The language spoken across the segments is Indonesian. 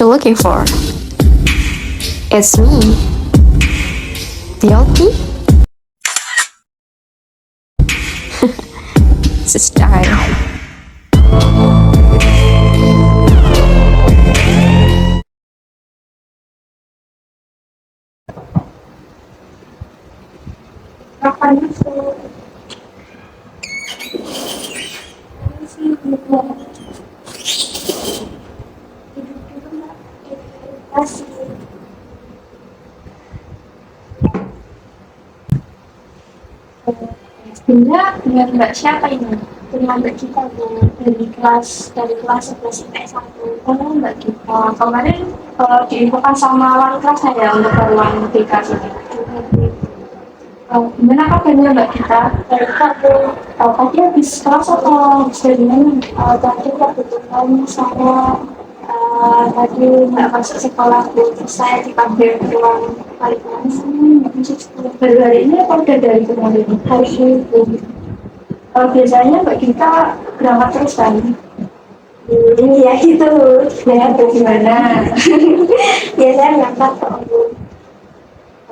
you looking for? It's me, Guilty? It's time. Kapan itu? Sih hidup itu nggak kasih sebenarnya dengan mbak siapa ini? Dengan mbak kita bu dari kelas 11 IPS 1. Karena mbak kita kemarin diinfokan sama wali kelas saya untuk ruang BK sini. Gimana kabarnya mbak kita? Dari aku tadi habis kelas atau dari mana? Tadi kebetulan saya tadi nggak masuk sekolah bu, saya dipanggil ruang wali kelas. Baru hari ini apa udah dari kemarin? Hari ini bu. Biasanya mbak kita berangkat terus kan? Iya itu, ya bagaimana? Biasanya berangkat kok bu.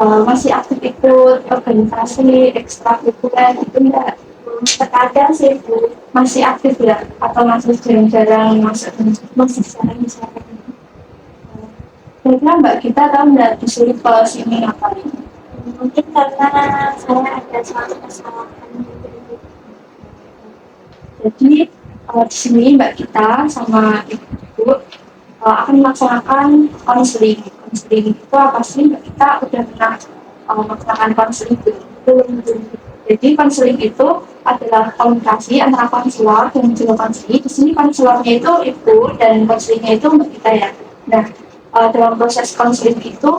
Masih aktif ikut organisasi ekstrakurikuler gitu enggak? Terkadang sih bu, masih aktif ya atau masih jarang-jarang masuk, masih jarang misalkan. Kira-kira mbak kita tahu nggak disuruh ke sini apa ini? Mungkin karena saya ada suatu kesalahan. Jadi di sini mbak kita sama ibu akan melaksanakan konseling. Konseling itu apa sih? Mbak kita udah pernah melaksanakan konseling belum? Jadi konseling itu adalah komunikasi antara konselor dan juga konseling. Di sini konselornya itu ibu dan konselingnya itu mbak kita ya. Nah, dalam proses konseling itu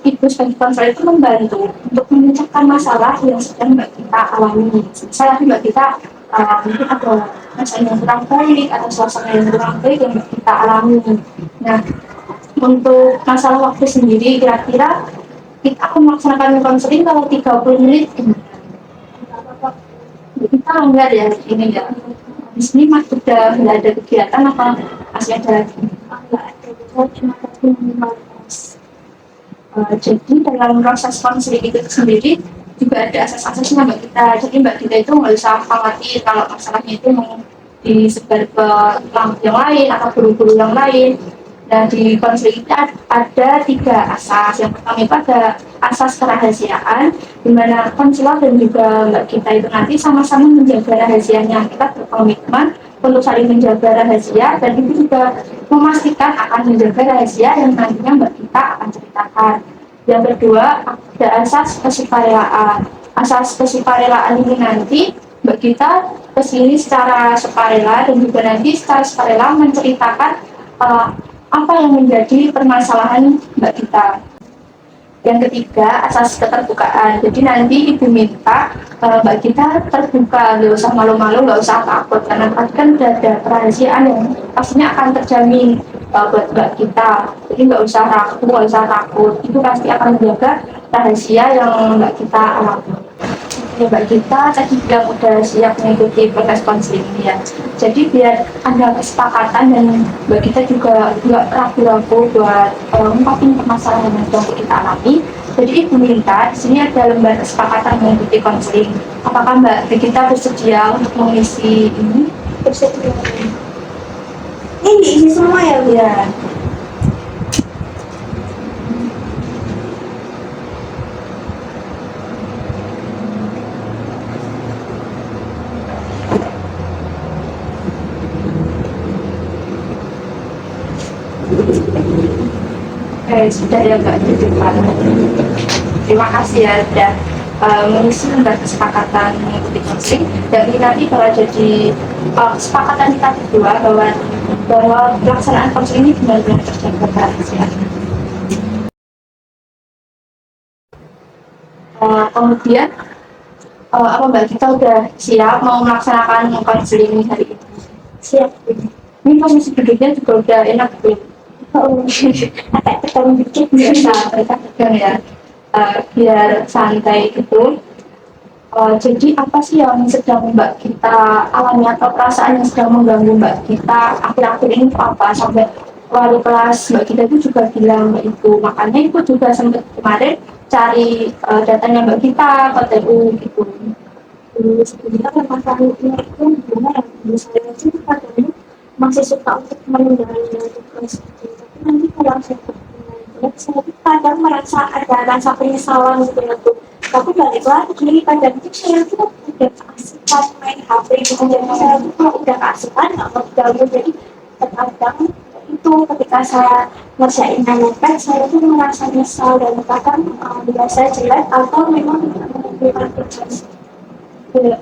ibu sebagai konselor itu membantu untuk memecahkan masalah yang sedang mbak kita alami. Misalnya mbak kita mungkin ada masalah yang kurang baik atau suasana yang kurang baik yang mbak kita alami. Nah, untuk masalah waktu sendiri kira-kira kita akan melaksanakan konseling kalau 30 menit. Kita enggak ya ini ya. Di sini masih sudah nggak ada kegiatan apa masih ada lagi? Enggak ada, cuma 15. Jadi dalam proses konseling itu sendiri juga ada asas-asasnya mbak kita. Jadi mbak kita itu nggak usah khawatir kalau masalahnya itu mau disebar ke yang lain atau guru-guru yang lain. Dan di konseling itu ada 3 asas. Yang pertama itu ada asas kerahasiaan, di mana konselor dan juga mbak kita itu nanti sama-sama menjaga rahasianya. Kita berkomitmen untuk saling menjaga rahasia dan itu juga memastikan akan menjaga rahasia yang nantinya mbak kita akan ceritakan. Yang kedua ada asas kesukarelaan. Asas kesukarelaan ini nanti mbak kita kesini secara sukarela dan juga nanti secara sukarela menceritakan apa yang menjadi permasalahan mbak kita. Yang ketiga, asas keterbukaan. Jadi nanti ibu minta mbak kita terbuka, nggak usah malu-malu, nggak usah takut, karena kan udah ada kerahasiaan yang pastinya akan terjamin buat mbak kita. Jadi nggak usah ragu, nggak usah takut, itu pasti akan menjaga rahasia yang mbak kita alami. Ya, mbak kita tadi bilang udah siap mengikuti proses konseling ya. Jadi biar ada kesepakatan dan mbak kita juga nggak ragu-ragu buat mengungkapin permasalahan yang sedang kita alami. Jadi ibu minta di sini ada lembar kesepakatan mengikuti konseling. Apakah mbak kita bersedia untuk mengisi ini? Bersedia. Ini diisi semua ya bu? Ya. Sudah ya mbak di depan. Terima kasih ya sudah mengisi lembar kesepakatan mengikuti konseling dan ini nanti bakal jadi kesepakatan kita berdua bahwa pelaksanaan konseling ini benar-benar terjaga rahasia. Kemudian apa mbak kita udah siap mau melaksanakan konseling hari ini? Siap. Ini posisi duduknya juga udah enak belum? Agak tegang dikit biasa mereka tegang ya, biar santai gitu. Jadi apa sih yang sedang mbak kita alami atau perasaan yang sedang mengganggu mbak kita akhir-akhir ini apa sampai wali kelas Mbak kita itu juga bilang itu, makanya itu juga sempat kemarin cari datanya Mbak kita ke TU gitu. Sebenarnya masalahnya itu gimana ya, di saya sih kadang masih suka untuk menunda tugas gitu. Tapi nanti kalau saya berpindah, saya tuh kadang merasa ada rasa penyesalan gitu ya tuh. Tapi balik lagi, kadang tuh saya tuh udah keasikan main HP gitu. Jadi saya tuh kalau udah keasikan nggak mau gabung. Jadi terkadang itu ketika saya ngerjain MPK, saya tuh merasa nyesal dan kadang biasa jelek atau memang menunjukkan tugas. Ya,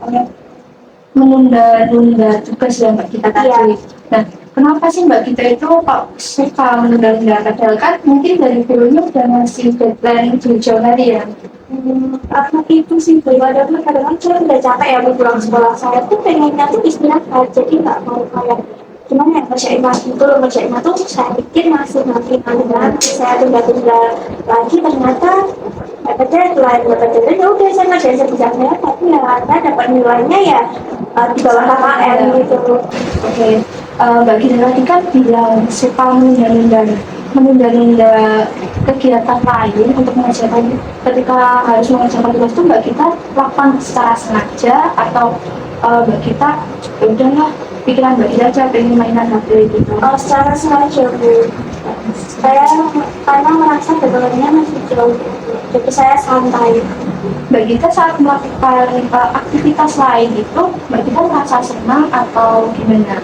menunda-nunda tugas yang Mbak kita tadi. Iya. Nah, kenapa sih Mbak kita itu kok suka menunda-nunda? Padahal kan mungkin dari dulunya udah ngasih deadline jauh-jauh hari ya. Karena itu sih kadang kadang saya udah capek ya mau pulang sekolah, saya tuh pengennya tuh istirahat, jadi nggak mau kayak gimana ya, ngerjain tuh saya pikir masih nanti saya tunda-tunda lagi, ternyata dapat deadline ya udah saya ngerjain sebisanya, tapi ya saya dapat nilainya ya di bawah KKM gitu. Oke. Mbak Gita tadi kan bilang suka menunda-nunda kegiatan lain untuk mengerjakan, ketika harus mengerjakan tugas itu Mbak kita lakukan secara sengaja atau Mbak kita ya udahlah pikiran Mbak kita aja pengen mainan HP gitu. Secara sengaja Bu. Saya karena merasa deadline-nya masih jauh, jadi saya santai. Mbak Gita saat melakukan aktivitas lain itu, Mbak Gita merasa senang atau gimana?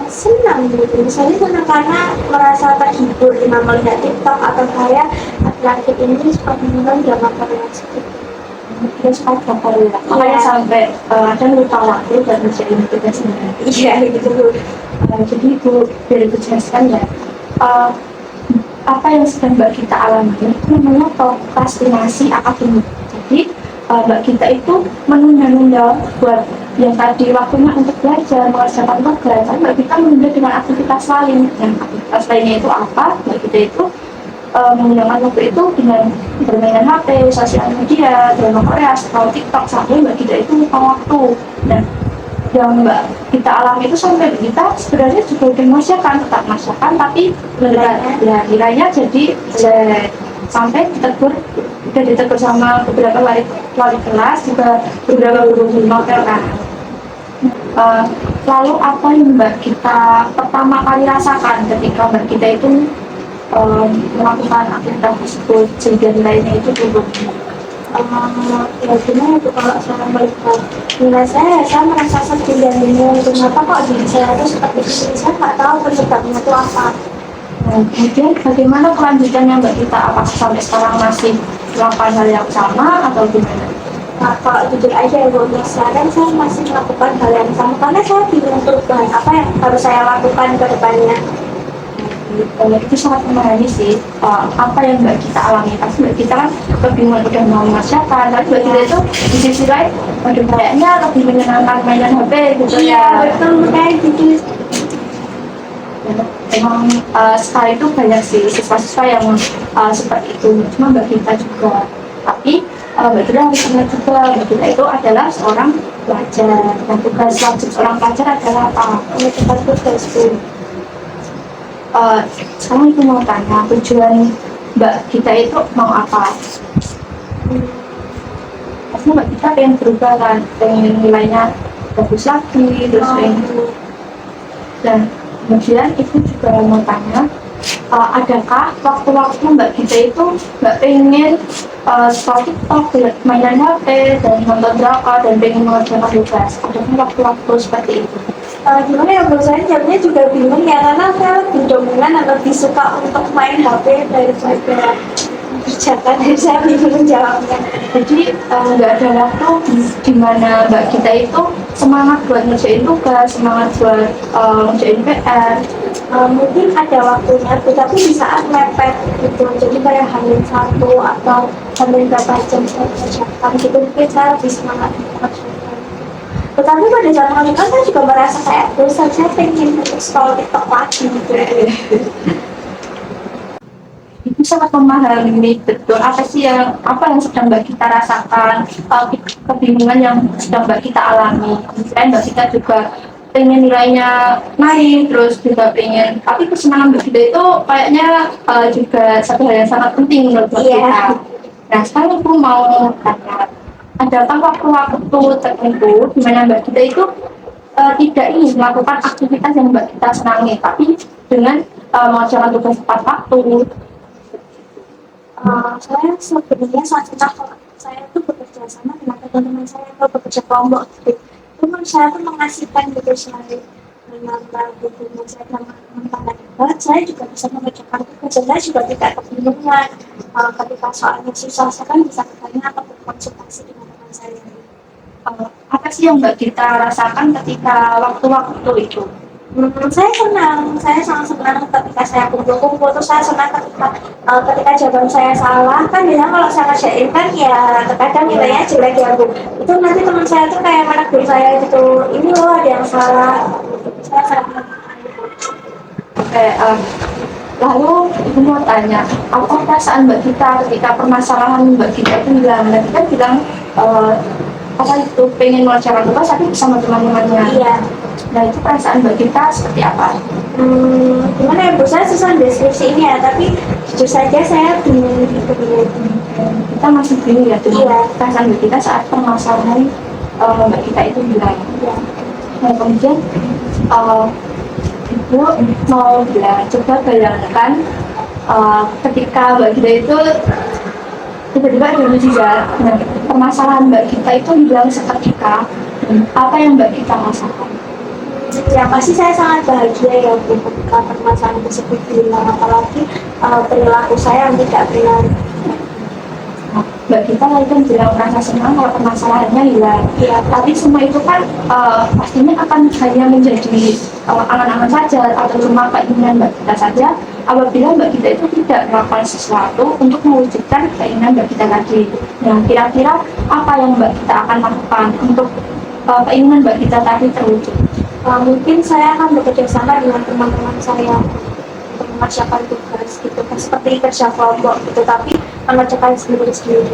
Senang gitu, misalnya senang karena merasa terhibur dengan melihat TikTok atau saya laki-laki ini seperti memang drama Korea seperti dia suka drama Korea, makanya sampai ada lupa waktu dan menjadi tugasnya. Iya gitu. Jadi Bu, dari jelaskan ya, apa yang sedang Mbak kita alami itu namanya prokrastinasi akademik. Jadi Mbak kita itu menunda-nunda buat yang tadi waktunya untuk belajar, mengerjakan tugas, tapi Mbak kita menunda dengan aktivitas lain. Yang aktivitas lainnya itu apa? Mbak kita itu menggunakan waktu itu dengan bermain HP, sosial media, drama Korea, atau TikTok, sampai Mbak kita itu lupa waktu. Dan yang Mbak kita alami itu sampai kita sebenarnya juga udah masakan, tetap masakan, tapi nilainya jadi sampai ditegur sama beberapa wali kelas, juga beberapa guru novel kan. Lalu apa yang Mbak kita pertama kali rasakan ketika Mbak kita itu melakukan aktivitas tersebut sehingga nilainya itu turun? Ya gimana itu kalau saya melihat nilai saya merasa sedih dan bingung kenapa kok diri saya itu seperti ini, saya nggak tahu penyebabnya itu apa. Kemudian bagaimana kelanjutannya Mbak kita, apakah sampai sekarang masih melakukan hal yang sama atau gimana? Nah, kalau jujur aja ya Bu, sekarang saya masih melakukan hal yang sama karena saya bingung perubahan apa yang harus saya lakukan ke depannya. Itu sangat memahami sih apa yang Mbak kita alami. Pasti Mbak kita kan kebingungan udah mau mengerjakan, tapi Mbak kita itu di sisi lain waduh kayaknya lebih menyenangkan mainan HP gitu. Iya betul, kayak gitu. Memang sekali itu banyak sih siswa-siswa yang seperti itu, cuma Mbak kita juga. Tapi Mbak kita harus ingat juga, Mbak kita itu adalah seorang pelajar, dan tugas wajib seorang pelajar adalah apa? Mengerjakan tugas itu. Sekarang itu mau tanya, tujuan Mbak kita itu mau apa? Pasti Mbak kita pengen berubah kan, pengen nilainya bagus lagi, terus pengen. Dan kemudian itu juga mau tanya, adakah waktu-waktu Mbak kita itu Mbak pengen scroll TikTok, mainan HP, dan nonton drama, dan pengen mengerjakan tugas? Adakah waktu-waktu seperti itu? Gimana ya menurut saya jawabnya juga bingung ya, karena saya lebih dominan atau lebih suka untuk main HP daripada kerjakan, jadi saya bingung jawabnya. Jadi nggak ada waktu di mana Mbak kita itu semangat buat ngerjain tugas, semangat buat ngerjain PR. Mungkin ada waktunya, tetapi di saat mepet gitu, jadi kayak hamil 1 atau hamil berapa jam saya kerjakan gitu, mungkin saya lebih semangat untuk. Tetapi pada saat menikah saya juga merasa kayak dosa, saya pengen scroll TikTok lagi gitu. Itu sangat memahami betul apa yang sedang Mbak kita rasakan, kebingungan yang sedang Mbak kita alami. Selain Mbak kita juga pengen nilainya naik, terus juga pengen, tapi kesenangan Mbak Gita itu kayaknya juga satu hal yang sangat penting menurut Mbak Gita. Nah sekarang aku mau tanya, adakah waktu-waktu tertentu di mana Mbak Gita itu tidak ingin melakukan aktivitas yang Mbak Gita senangi, tapi dengan mengerjakan tugas tepat waktu? Saya sebenarnya saat kita saya tuh bekerja sama dengan teman-teman saya atau bekerja kelompok gitu. Teman saya tuh mengasihkan gitu selain menambah hubungan saya sama teman-teman hebat, saya juga bisa mengerjakan tugas. Saya juga tidak kebingungan ketika soalnya susah, saya kan bisa bertanya atau berkonsultasi dengan teman saya. Apa sih yang Mbak Gita rasakan ketika waktu-waktu itu? Saya senang, saya sangat senang ketika saya kumpul-kumpul, terus saya senang ketika jawaban saya salah, kan biasanya kalau saya ngerjain kan ya terkadang nilainya jelek ya Bu. Itu nanti teman saya tuh kayak menegur saya gitu, ini loh ada yang salah. Saya sangat Oke, lalu ibu mau tanya, apa perasaan Mbak Gita ketika permasalahan Mbak Gita itu hilang? Mbak Gita bilang apa itu pengen mengerjakan tugas tapi bersama teman-temannya. iya. Nah itu perasaan Mbak Gita seperti apa? Gimana ya Bu, saya susah deskripsi ini ya, tapi jujur saja saya bingung gitu Bu. Kita masih bingung ya dengan Iya. perasaan Mbak Gita saat permasalahan Mbak Gita itu hilang. Iya. Nah kemudian ibu mau bilang, coba bayangkan ketika Mbak Gita itu tiba-tiba ada mujizat. Nah, permasalahan Mbak Gita itu hilang seketika. Apa yang Mbak Gita rasakan? Ya pasti saya sangat bahagia ya Bu ketika permasalahan tersebut hilang, apalagi perilaku saya yang tidak benar. Mbak Gita tadi kan bilang merasa senang kalau permasalahannya hilang. Iya. Tapi semua itu kan pastinya akan hanya menjadi angan-angan saja atau cuma keinginan Mbak Gita saja apabila Mbak Gita itu tidak melakukan sesuatu untuk mewujudkan keinginan Mbak Gita tadi. Nah, kira-kira apa yang Mbak Gita akan lakukan untuk keinginan Mbak Gita tadi terwujud? Mungkin saya akan bekerja sama dengan teman-teman saya untuk mengerjakan tugas gitu kan, seperti kerja kelompok gitu, tapi mengerjakan sendiri-sendiri.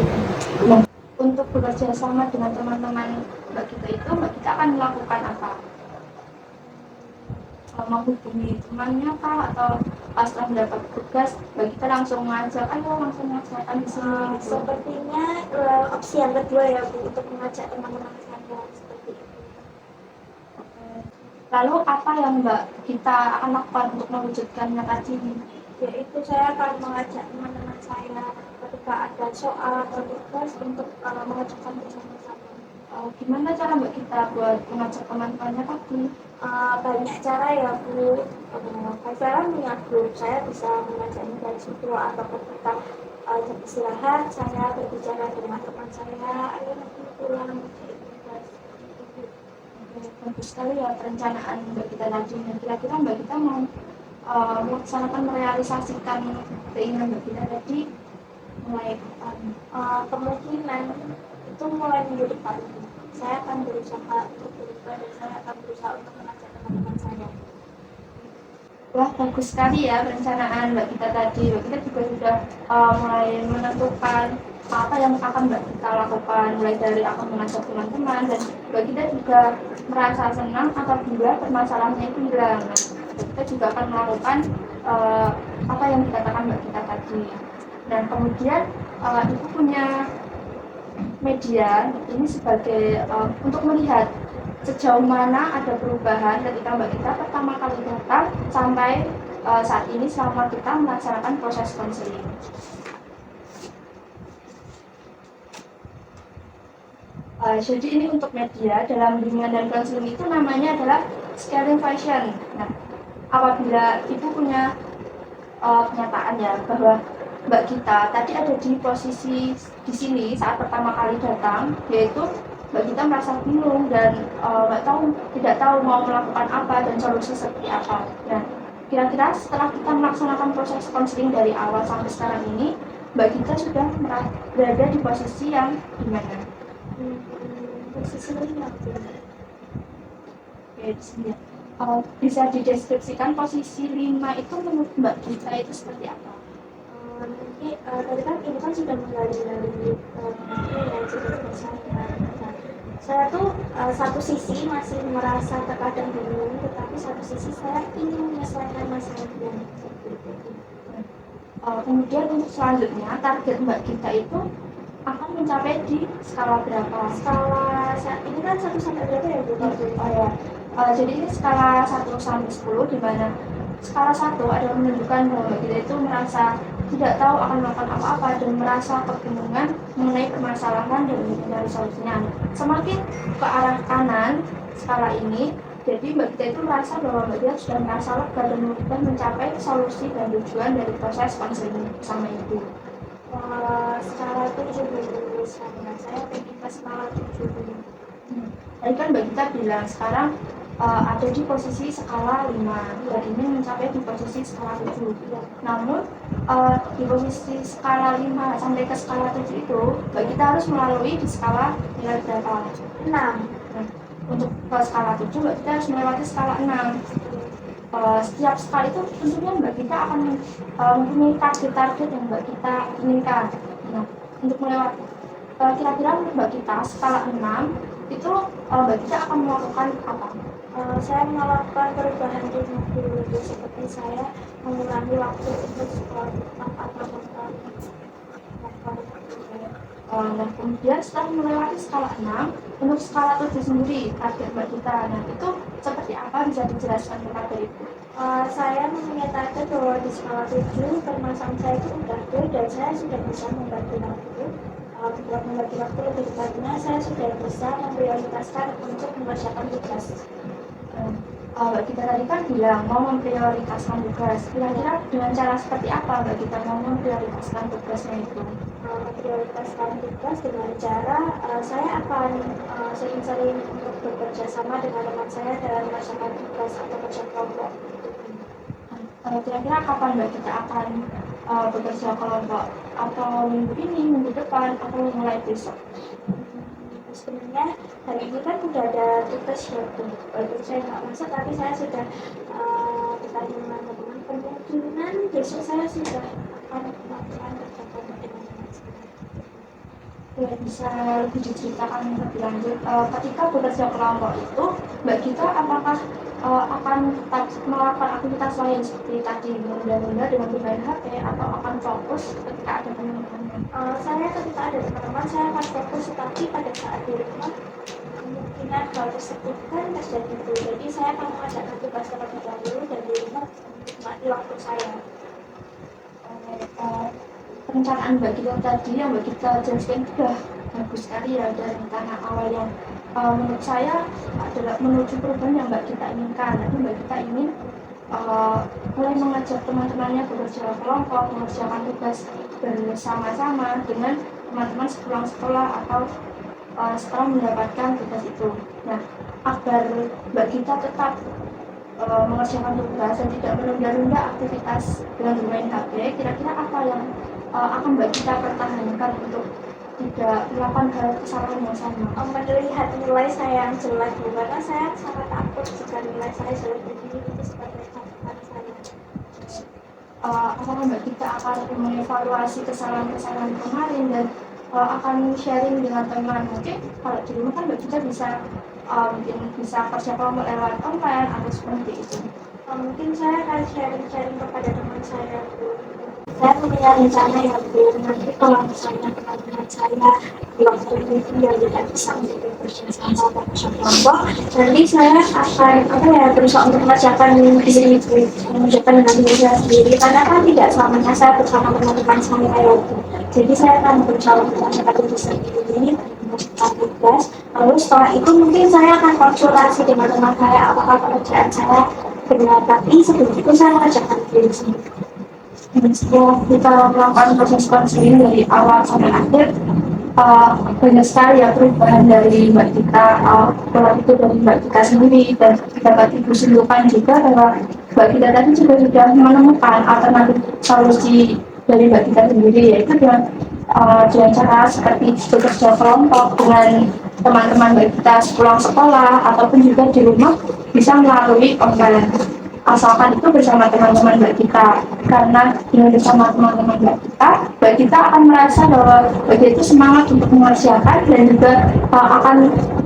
Untuk bekerja sama dengan teman-teman Mbak Gita itu, Mbak Gita akan melakukan apa? Menghubungi temannya kah, atau setelah mendapat tugas Mbak Gita langsung ngajak, ayo langsung ngerjakan di sini gitu. Sepertinya opsi yang kedua ya Bu, untuk mengajak teman-teman saya seperti itu. Lalu apa yang Mbak Gita akan lakukan untuk mewujudkannya tadi? Yaitu saya akan mengajak teman-teman saya ketika ada soal atau tugas untuk mengerjakan bersama-sama. Gimana cara Mbak Gita buat mengajak teman-temannya tadi? Banyak cara ya Bu. Saya punya grup, saya bisa mengajaknya dari situ, atau ketika jam istirahat saya berbicara dengan teman saya, ayo nanti pulang tugas. Bagus sekali ya perencanaan Mbak Gita tadi. Nah, kira-kira Mbak Gita mau melaksanakan merealisasikan keinginan Mbak Gita tadi mulai kapan? Kemungkinan itu mulai minggu depan. Saya akan berusaha untuk berubah dan saya akan berusaha untuk mengajak teman-teman saya. Wah, bagus sekali ya perencanaan Mbak Gita tadi. Mbak Gita juga sudah mulai menentukan apa yang akan Mbak Gita lakukan, mulai dari akan mengajak teman-teman, dan Mbak Gita juga merasa senang apabila permasalahannya itu hilang. Nah, Mbak Gita juga akan melakukan apa yang dikatakan Mbak Gita tadi. Dan kemudian Ibu punya media ini sebagai untuk melihat sejauh mana ada perubahan ketika Mbak Gita pertama kali datang sampai saat ini selama kita melaksanakan proses konseling. Jadi ini untuk media dalam bimbingan dan konseling itu namanya adalah scaling fashion. Nah, apabila Ibu punya kenyataan ya bahwa Mbak Gita tadi ada di posisi di sini saat pertama kali datang, yaitu Mbak Gita merasa bingung dan tidak tahu mau melakukan apa dan solusi seperti apa. Nah, kira-kira setelah kita melaksanakan proses konseling dari awal sampai sekarang ini, Mbak Gita sudah berada di posisi yang gimana? Posisi lima. Oke, di sini. Bisa dideskripsikan posisi 5 itu menurut Mbak Gita itu seperti apa? Nanti tadi kan ibu kan sudah menggali dari yang cerita saya. Saya tuh satu sisi masih merasa terkadang bingung, tetapi satu sisi saya ingin menyelesaikan masalahnya. Kemudian untuk selanjutnya target Mbak Gita itu akan mencapai di skala berapa? Skala saat ini kan 1 sampai berapa ya Bu? Oh ya, jadi ini skala 1 sampai 10, di mana skala 1 adalah menunjukkan bahwa Mbak Gita itu merasa tidak tahu akan melakukan apa-apa dan merasa kebingungan mengenai permasalahan dan mencari solusinya. Semakin ke arah kanan skala ini, jadi Mbak Gita itu merasa bahwa Mbak Gita sudah merasa lega dan mudah mencapai solusi dan tujuan dari proses konseling bersama Ibu. Skala 7 dulu, saya pengen ke skala 7 dulu. Tadi kan Mbak Gita bilang sekarang ada di posisi skala 5 dan ini mencapai di posisi skala 7. Namun di posisi skala 5 sampai ke skala 7 itu Mbak Gita harus melalui di skala nilai berapa? 6. Nah, untuk ke skala 7 Mbak Gita harus melewati skala 6. Setiap skala itu tentunya Mbak Gita akan mempunyai target-target yang Mbak Gita inginkan. Nah, untuk melewati kira-kira menurut Mbak Gita skala 6 itu Mbak Gita akan melakukan apa? Saya melakukan perubahan ritme dulu, seperti saya mengurangi waktu untuk sekolah atau Nah, kemudian setelah melewati skala 6, untuk skala 7 sendiri target Mbak Gita, nah itu seperti apa, bisa dijelaskan kepada Ibu? Saya mempunyai target bahwa di skala 7 permasalahan saya itu udah full dan saya sudah bisa membagi waktu. Buat membagi waktu lebih tepatnya, saya sudah bisa memprioritaskan untuk mengerjakan tugas. Mbak Gita tadi kan bilang mau memprioritaskan tugas. Kira-kira dengan cara seperti apa Mbak Gita mau memprioritaskan tugasnya itu? Memprioritaskan tugas dengan cara saya akan sering-sering untuk bekerja sama dengan teman saya dalam melaksanakan tugas atau kerja kelompok. Kira-kira kapan Mbak Gita akan bekerja kelompok? Atau minggu ini, minggu depan, atau mulai besok? Sebenarnya hari ini kan udah ada tugas ya, walaupun saya nggak masuk tapi saya sudah bertanya dengan teman, kemungkinan besok saya sudah akan melakukan kerja kelompok dengan teman saya. Ya, bisa lebih diceritakan lebih lanjut ketika bekerja kelompok itu Mbak Gita apakah akan tetap melakukan aktivitas lain seperti tadi menunda-nunda dengan bermain HP atau akan fokus ketika ada teman-teman? Saya ketika ada teman-teman saya akan fokus, tetapi pada saat di rumah kemungkinan hal tersebut kan terjadi dulu. Jadi saya akan mengerjakan tugas terlebih dahulu dan di rumah menikmati waktu saya. Perencanaan Mbak Gita tadi yang Mbak Gita jelaskan sudah bagus sekali ya, dari rencana awal yang menurut saya adalah menuju perubahan yang Mbak Gita inginkan. Jadi Mbak Gita ingin mulai mengajak teman-temannya bekerja kelompok, mengerjakan tugas bersama-sama dengan teman-teman sepulang sekolah atau setelah mendapatkan tugas itu. Nah, agar Mbak Gita tetap mengerjakan tugas dan tidak menunda-nunda aktivitas dengan bermain HP, kira-kira apa yang akan Mbak Gita pertahankan untuk tidak melakukan hal kesalahan yang sama? Melihat nilai saya yang jelek, karena saya sangat takut jika nilai saya jelek begini itu sebagai catatan saya. Apakah Mbak Gita akan mengevaluasi kesalahan-kesalahan kemarin dan akan sharing dengan teman? Mungkin kalau di rumah kan Mbak Gita mungkin bisa kerja kelompok lewat online atau seperti itu. Mungkin saya akan sharing-sharing kepada teman saya. Saya punya rencana yang belum, nanti kalau misalnya teman-teman saya di waktu itu yang tidak bisa untuk bekerja sama atau kerja kelompok, nanti saya akan berusaha untuk mengerjakan mengerjakan dengan diri saya sendiri, karena kan tidak selamanya saya bersama teman-teman saya. Jadi saya akan berusaha untuk mengerjakan diri sendiri, mengerjakan tugas. Lalu setelah itu mungkin saya akan konsultasi dengan teman saya apakah pekerjaan saya benar, tapi sebelum itu saya mengerjakan diri sendiri. Setelah kita melakukan proses konseling dari awal sampai akhir, banyak sekali ya perubahan dari Mbak Gita, pola itu dari Mbak Gita sendiri, dan dapat Ibu simpulkan juga bahwa Mbak Gita tadi juga sudah menemukan alternatif solusi dari Mbak Gita sendiri, yaitu dengan cara seperti bekerja kelompok dengan teman-teman Mbak Gita sepulang sekolah ataupun juga di rumah bisa melalui online. asalkan itu bersama teman-teman Mbak kita. Karena dengan bersama teman-teman Mbak kita akan merasa bahwa Mbak kita itu semangat untuk mengerjakan dan juga akan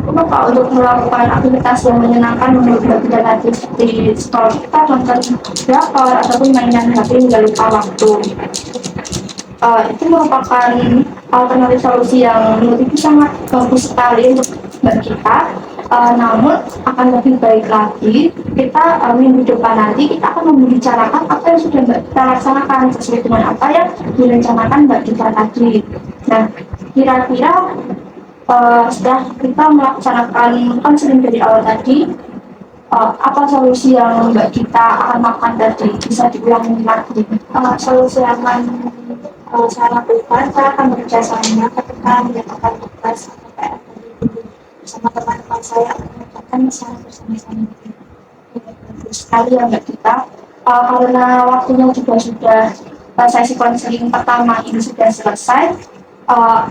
lupa untuk melakukan aktivitas yang menyenangkan menurut Mbak kita tadi seperti sekolah kita nonton drakor ataupun mainan HP hingga lupa waktu. Itu merupakan alternatif solusi yang menurut itu sangat bagus sekali untuk Mbak kita. Namun akan lebih baik lagi kita minggu depan nanti kita akan membicarakan apa yang sudah Mbak kita laksanakan sesuai dengan apa yang direncanakan Mbak kita tadi. Nah, kira-kira setelah kita melaksanakan konseling dari awal tadi, apa solusi yang Mbak kita akan lakukan tadi bisa diulangi lagi? Solusi aman saya lakukan, saya akan bekerjasama ketika mendapatkan tugas atau PR dari bersama teman-teman saya akan mengerjakan secara bersama-sama. Bagus sekali ya Mbak kita. Karena waktunya juga sudah sesi konseling pertama ini sudah selesai.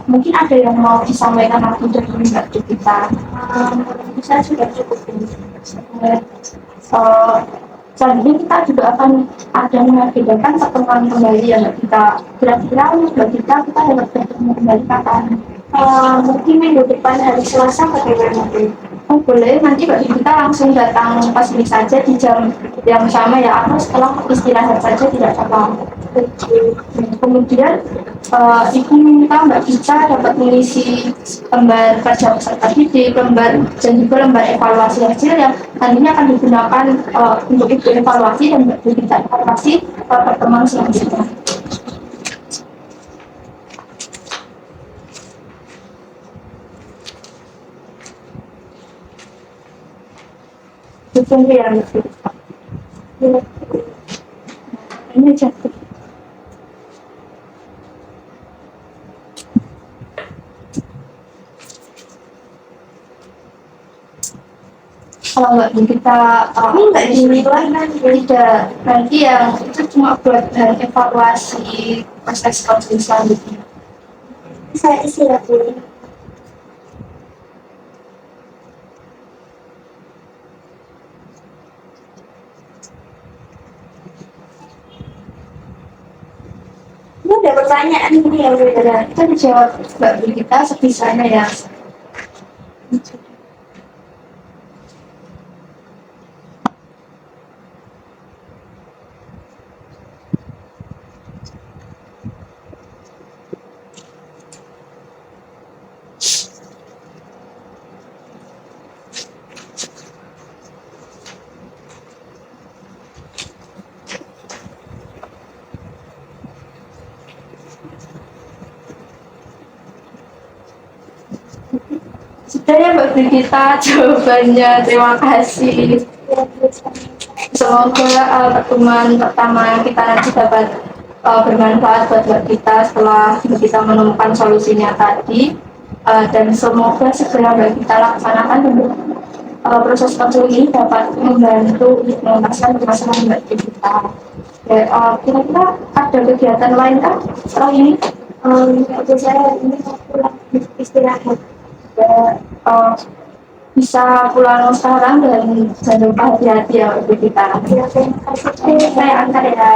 Mungkin ada yang mau disampaikan lagi dari Mbak kita. Saya sudah cukup ini. Selanjutnya kita juga akan ada mengagendakan pertemuan kembali ya Mbak kita. Kira-kira Mbak kita dapat bertemu kembali kapan? Mungkin minggu depan hari Selasa bagaimana? Oh boleh, nanti Mbak kita langsung datang pas ini saja di jam yang sama ya, atau setelah istirahat saja tidak apa-apa. Kemudian Ibu minta Mbak kita dapat mengisi lembar kerja peserta didik, lembar dan juga lembar evaluasi hasil yang nantinya akan digunakan untuk Ibu evaluasi dan Mbak kita evaluasi pertemuan selanjutnya. Tunggu ya Mbak kita. Ini jatuh. Kalau Mbak kita nggak dinilai tidak, nanti yang itu cuma buat evaluasi proses konseling selanjutnya. Saya istirahat dulu. Ini ada pertanyaan ini ya udah. Kita dijawab Mbak kita sebisanya ya. Sudah ya Mbak kita jawabannya, terima kasih. Semoga pertemuan pertama kita nanti dapat bermanfaat buat Mbak kita setelah kita menemukan solusinya tadi, dan semoga segera Mbak kita laksanakan untuk proses konseling ini dapat membantu untuk menuntaskan permasalahan Mbak kita. Kira-kira ada kegiatan lain kan setelah ini? Saya ini mau pulang istirahat. Bisa pulang sekarang dan jangan lupa hati-hati ya Mbak kita. Ya, terima kasih. Saya angkat ya.